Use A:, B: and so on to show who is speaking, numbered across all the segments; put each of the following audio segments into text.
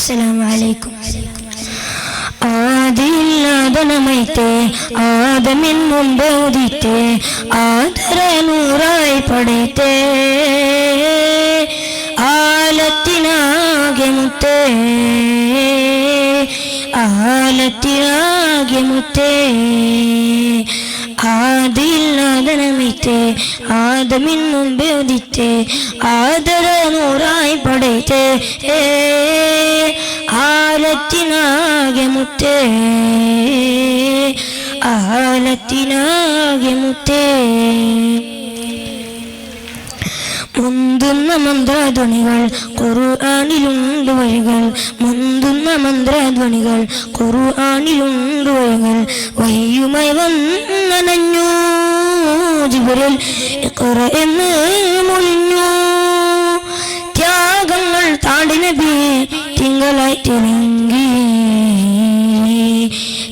A: അസ്സലാമു അലൈക്കും. ആദിയില്ലാതനമൈത്തെ ആദമിൻ മുമ്പ് ഉദിത്തെ ആദര നൂറായി പടൈത്തെ ആലത്തിനാകെ മുത്തേ ആലത്തിനാകെ മുത്തേ ആദിയില്ലാതനമൈത്തെ ആദമിൻ മുമ്പ് ഉദിത്തെ ആദര നൂറായി പടൈത്തെ ആലത്തിനാകെ മുത്തേ ആലത്തിനാകെ മുത്തേ മുന്തുന്ന മന്ത്രധ്വനികൾ ഖുർആനിലുണ്ട് വഴികൾ മുന്തുന്ന മന്ത്രധ്വനികൾ ഖുർആനിലുണ്ട് വഴികൾ വഹിയുമായി വന്നനഞ്ഞു ജിബ്രീൽ ഇഖ്റ എന്ന് മൊഴിഞ്ഞു ത്യാഗങ്ങൾ താണ്ടി നബി തിങ്കളായി തിളങ്ങി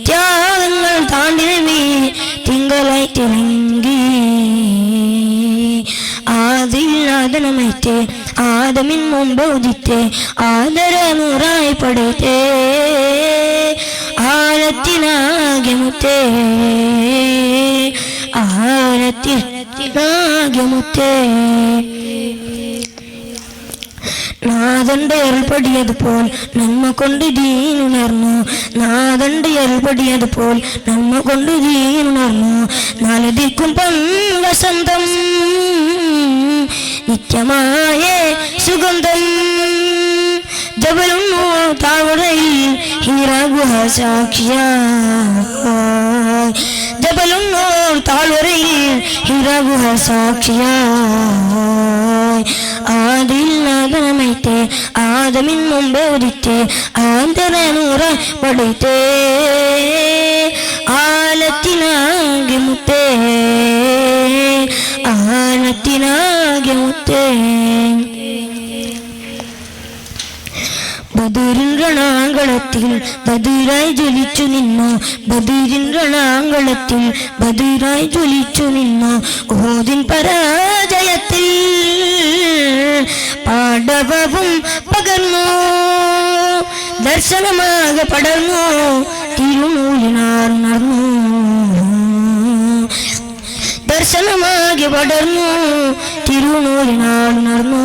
A: ത്യാഗങ്ങൾ താണ്ടി നബി തിങ്കളായി തിളങ്ങി ആദിയില്ലാതനമൈത്തെ ആദമിൻ മുമ്പ് ഉദിത്തെ ആദര നൂറായി പടൈത്തെ ആലത്തിനാകെ മുത്തേ ആലത്തിനാകെ മുത്തേ നാദന്റെ എൽപടിയതുപോൽ നന്മ കൊണ്ട് ദീനുണർന്നു നാദന്റെ എൽപടിയതുപോൽ നന്മ കൊണ്ട് ദീനുണർന്നു നാലതിക്കും വസന്തം നിത്യമായ സുഗന്ധം ജബലുന്നു താവടയിൽ ഹീറാ ഗുഹ സാക്ഷിയായി ജബലുന്നു താഴ്വരയിൽ ഹീറാ ഗുഹ സാക്ഷിയായി ആദിയില്ലാതനമൈത്തെ ആദമിൻ മുമ്പ് ഉദിത്തെ ആദര നൂറ പടൈത്തെ ആലത്തിനാകെ മുത്തേ ആലത്തിനാകെ മുത്തേ ബദറിൻ രണാങ്കളത്തിൽ ബദീറായി ജ്വലിച്ചു നിന്നു ബദീരിൻ രണാങ്കളത്തിൽ ബദീറായി ജ്വലിച്ചു നിന്നു ഉഹൂദിൻ പരാജയത്തിൽ പാടവവും പകർന്നു ദർശനമാകെ പടർന്നു തിരുനൂലിനാർ നടന്നു ദർശനമാകെ പടർന്നു തിരുനൂലിനാർ നടന്നു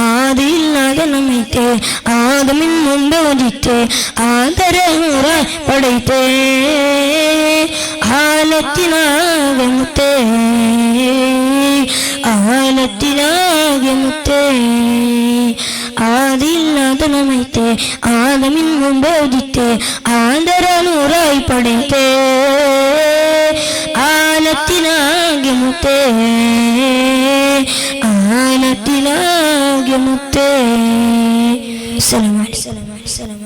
A: ആദിയില്ലാതനമൈത്തെ ആദമിൻ മുമ്പ് ഉദിത്തെ ആദര നൂറ പടൈത്തെ ആലത്തിനാകെ മുത്തേ ആലത്തിനാകെ മുത്തേ ആദിയില്ലാതനമൈത്തെ ആദമിൻ മുമ്പ് ഉദിത്തെ ആദര നൂറായി പടൈത്തെ ആലത്തിനാകെ മുത്തേ ആലത്തിനാകെ മുത്തേ. അസ്സലാമു അലൈക്കും.